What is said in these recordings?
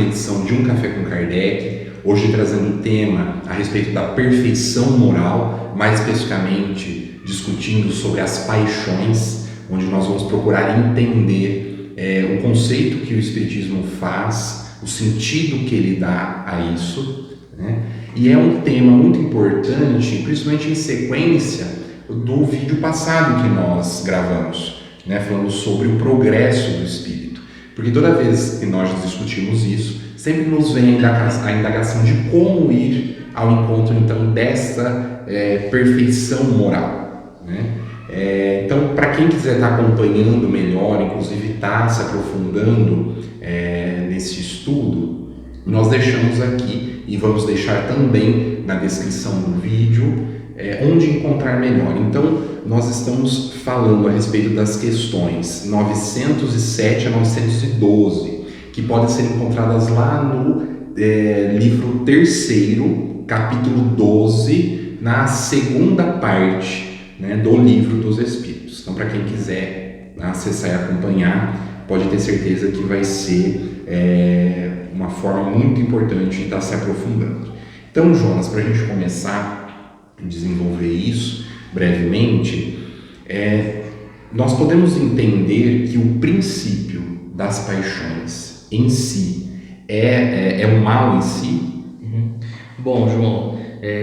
uma edição de Um Café com Kardec, hoje trazendo o tema a respeito da perfeição moral, mais especificamente discutindo sobre as paixões, onde nós vamos procurar entender o conceito que o Espiritismo faz, o sentido que ele dá a isso, né? E é um tema muito importante, principalmente em sequência do vídeo passado que nós gravamos, né, falando sobre o progresso do espírito. Porque toda vez que nós discutimos isso, sempre nos vem a indagação de como ir ao encontro, então, dessa perfeição moral, né? Então, para quem quiser estar acompanhando melhor, inclusive estar se aprofundando nesse estudo, nós deixamos aqui e vamos deixar também na descrição do vídeo onde encontrar melhor. Então, nós estamos falando a respeito das questões 907 a 912, que podem ser encontradas lá no livro 3º, capítulo 12, na segunda parte, né, do Livro dos Espíritos. Então, para quem quiser acessar e acompanhar, pode ter certeza que vai ser uma forma muito importante de estar se aprofundando. Então, Jonas, para a gente começar a desenvolver isso brevemente, nós podemos entender que o princípio das paixões em si é o mal em si? Bom, João,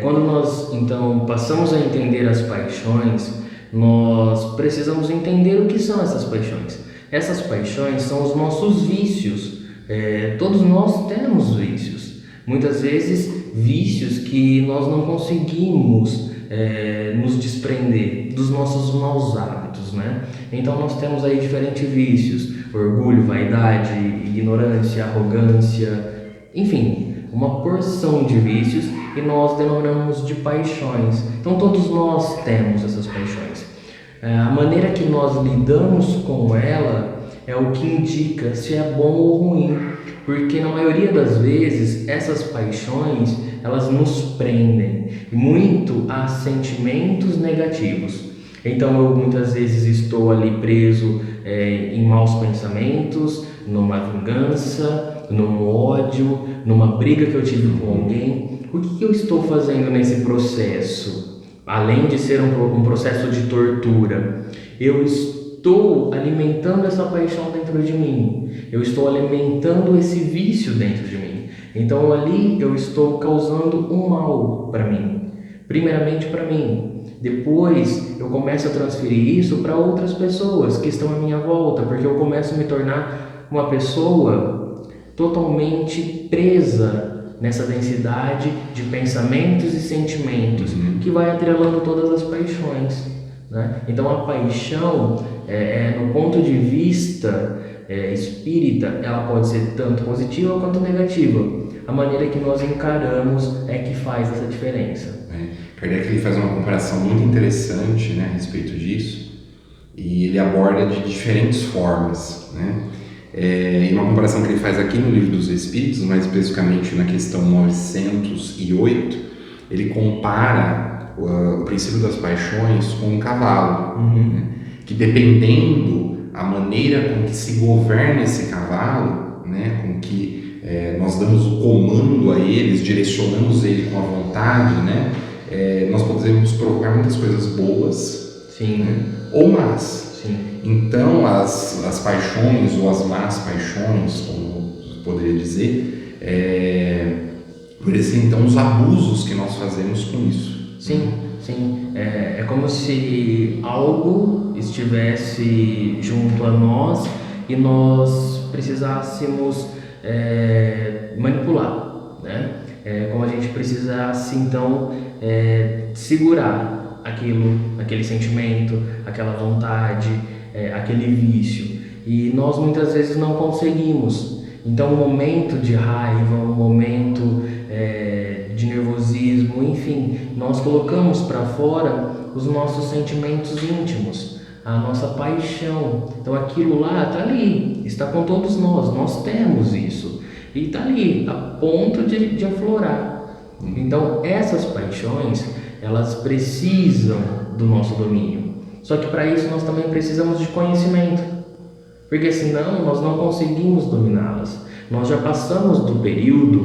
quando nós então passamos a entender as paixões, nós precisamos entender o que são essas paixões. Essas paixões são os nossos vícios. Todos nós temos vícios. Muitas vezes vícios que nós não conseguimos nos desprender dos nossos maus hábitos, né? Então nós temos aí diferentes vícios: orgulho, vaidade, ignorância, arrogância, enfim, uma porção de vícios, e nós denominamos de paixões. Então todos nós temos essas paixões. A maneira que nós lidamos com ela é o que indica se é bom ou ruim, porque na maioria das vezes essas paixões elas nos prendem muito a sentimentos negativos. Então eu muitas vezes estou ali preso em maus pensamentos, numa vingança, num ódio, numa briga que eu tive com alguém. O que eu estou fazendo nesse processo? Além de ser um processo de tortura, eu estou alimentando essa paixão dentro de mim. Eu estou alimentando esse vício dentro de mim. Então ali eu estou causando um mal para mim. Primeiramente para mim. Depois eu começo a transferir isso para outras pessoas que estão à minha volta, porque eu começo a me tornar uma pessoa totalmente presa nessa densidade de pensamentos e sentimentos que vai atrelando todas as paixões, né? Então a paixão, no ponto de vista espírita, ela pode ser tanto positiva quanto negativa. A maneira que nós encaramos é que faz essa diferença. Kardec ele faz uma comparação muito interessante, né, a respeito disso, e ele aborda de diferentes formas, né? E uma comparação que ele faz aqui no Livro dos Espíritos, mais especificamente na questão 908, ele compara o princípio das paixões com um cavalo, né? Que dependendo a maneira com que se governa esse cavalo, né, com que nós damos o comando a eles, direcionamos ele com a vontade, né, nós podemos provocar muitas coisas boas, sim, né, ou más. Sim. Então as paixões ou as más paixões, como poderia dizer, por isso então os abusos que nós fazemos com isso. Sim, sim. É como se algo estivesse junto a nós e nós precisássemos manipular, né? Como a gente precisasse então segurar aquele sentimento, aquela vontade, aquele vício, e nós muitas vezes não conseguimos. Então um momento de raiva, um momento de nervosismo, enfim, nós colocamos para fora os nossos sentimentos íntimos, a nossa paixão. Então aquilo lá está ali, está com todos nós temos isso, e está ali a ponto de aflorar. Então essas paixões, elas precisam do nosso domínio. Só que para isso nós também precisamos de conhecimento, porque senão nós não conseguimos dominá-las. Nós já passamos do período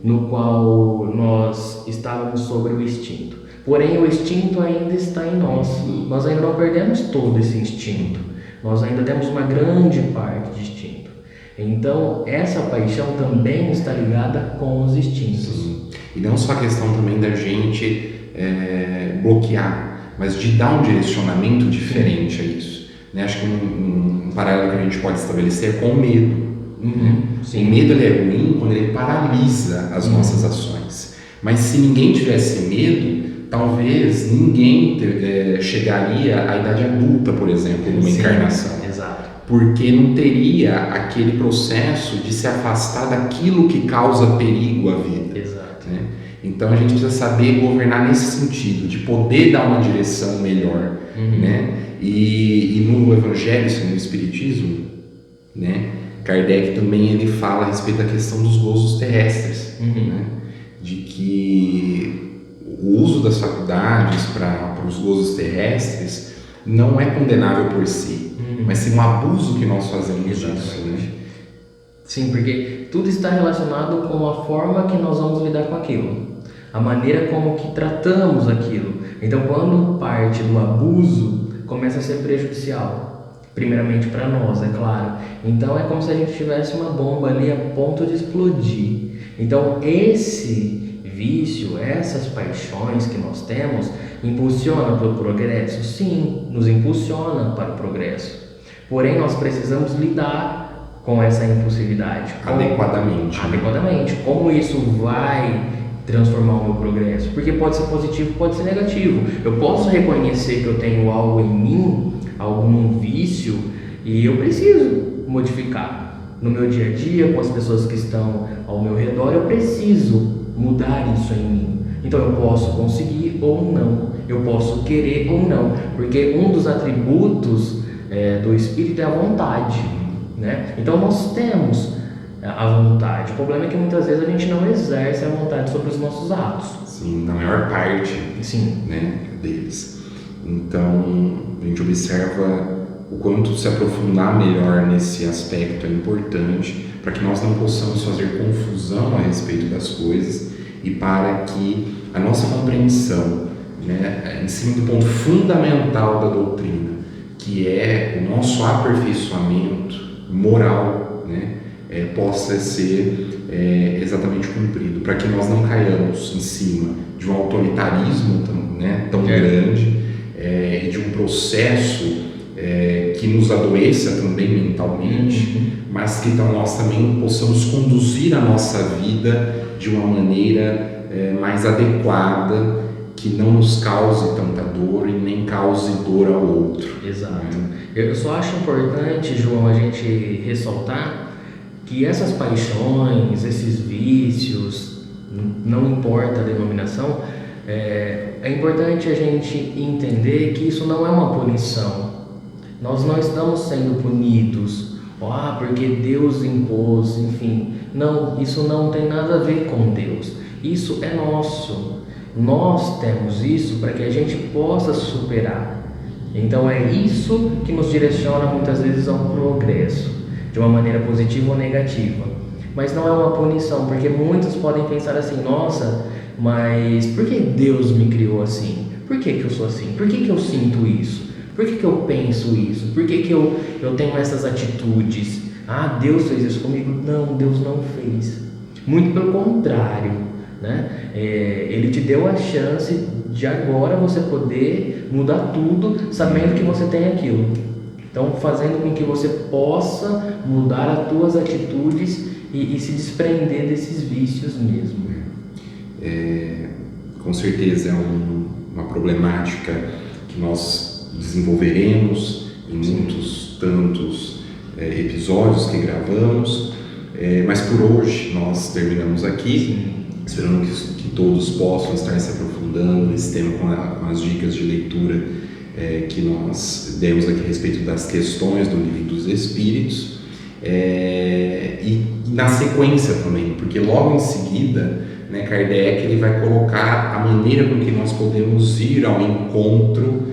no qual nós estávamos sobre o instinto. Porém, o instinto ainda está em nós. Nós ainda não perdemos todo esse instinto. Nós ainda temos uma grande parte de instinto. Então, essa paixão também está ligada com os instintos. Sim. E não só a questão também da gente bloquear, mas de dar um direcionamento diferente a isso. Né? Acho que um paralelo que a gente pode estabelecer é com o medo. O medo ele é ruim quando ele paralisa as nossas ações. Mas se ninguém tivesse medo, talvez ninguém chegaria à idade adulta, por exemplo, numa encarnação. Exato. Porque não teria aquele processo de se afastar daquilo que causa perigo à vida. Exato. Né? Então a gente precisa saber governar nesse sentido, de poder dar uma direção melhor. Né? E no Evangelho, no Espiritismo, né? Kardec também ele fala a respeito da questão dos gozos terrestres, né? De que o uso das faculdades para os gozos terrestres não é condenável por si, mas sim um abuso que nós fazemos disso. Né? Sim, porque tudo está relacionado com a forma que nós vamos lidar com aquilo, a maneira como que tratamos aquilo. Então, quando parte do abuso, começa a ser prejudicial, primeiramente para nós, é claro. Então, é como se a gente tivesse uma bomba ali a ponto de explodir. Então, esse vício, essas paixões que nós temos, impulsiona para o progresso? Sim, nos impulsiona para o progresso. Porém, nós precisamos lidar com essa impulsividade. Adequadamente. Adequadamente. Como isso vai transformar o meu progresso? Porque pode ser positivo, pode ser negativo. Eu posso reconhecer que eu tenho algo em mim, algum vício, e eu preciso modificar. No meu dia a dia, com as pessoas que estão ao meu redor, eu preciso mudar isso em mim. Então eu posso conseguir ou não, eu posso querer ou não, porque um dos atributos do espírito é a vontade, né? Então nós temos a vontade. O problema é que muitas vezes a gente não exerce a vontade sobre os nossos atos. Sim, na maior parte. Sim. Né, deles. Então a gente observa o quanto se aprofundar melhor nesse aspecto é importante para que nós não possamos fazer confusão a respeito das coisas e para que a nossa compreensão, né, em cima do ponto fundamental da doutrina, que é o nosso aperfeiçoamento moral, né, possa ser exatamente cumprido, para que nós não caiamos em cima de um autoritarismo tão grande e de um processo que nos adoeça também mentalmente, mas que então nós também possamos conduzir a nossa vida de uma maneira mais adequada, que não nos cause tanta dor e nem cause dor ao outro. Exato. Eu só acho importante, João, a gente ressaltar que essas paixões, esses vícios, não importa a denominação, é importante a gente entender que isso não é uma punição. Nós não estamos sendo punidos, porque Deus impôs, enfim. Não, isso não tem nada a ver com Deus. Isso é nosso. Nós temos isso para que a gente possa superar. Então é isso que nos direciona muitas vezes ao progresso, de uma maneira positiva ou negativa. Mas não é uma punição, porque muitos podem pensar assim: nossa, mas por que Deus me criou assim? Por que eu sou assim? Por que eu sinto isso? Por que eu penso isso? Por que eu tenho essas atitudes? Deus fez isso comigo? Não, Deus não fez. Muito pelo contrário, né? Ele te deu a chance de agora você poder mudar tudo, sabendo que você tem aquilo. Então, fazendo com que você possa mudar as tuas atitudes e se desprender desses vícios mesmo. Com certeza é uma problemática que nós desenvolveremos em muitos tantos episódios que gravamos, mas por hoje nós terminamos aqui. Esperando que todos possam estar se aprofundando nesse tema com as dicas de leitura que nós demos aqui a respeito das questões do Livro dos Espíritos, e na sequência também, porque logo em seguida, né, Kardec ele vai colocar a maneira com que nós podemos ir ao encontro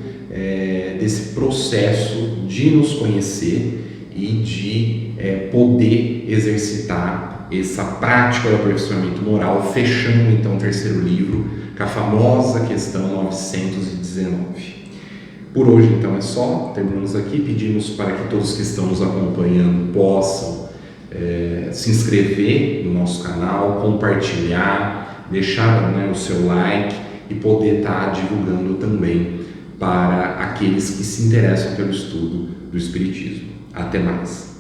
desse processo de nos conhecer e de poder exercitar essa prática do aperfeiçoamento moral, fechando então o terceiro livro com a famosa questão 919. Por hoje então é só, terminamos aqui, pedimos para que todos que estão nos acompanhando possam se inscrever no nosso canal, compartilhar, deixar o seu like e poder estar divulgando também para aqueles que se interessam pelo estudo do Espiritismo. Até mais!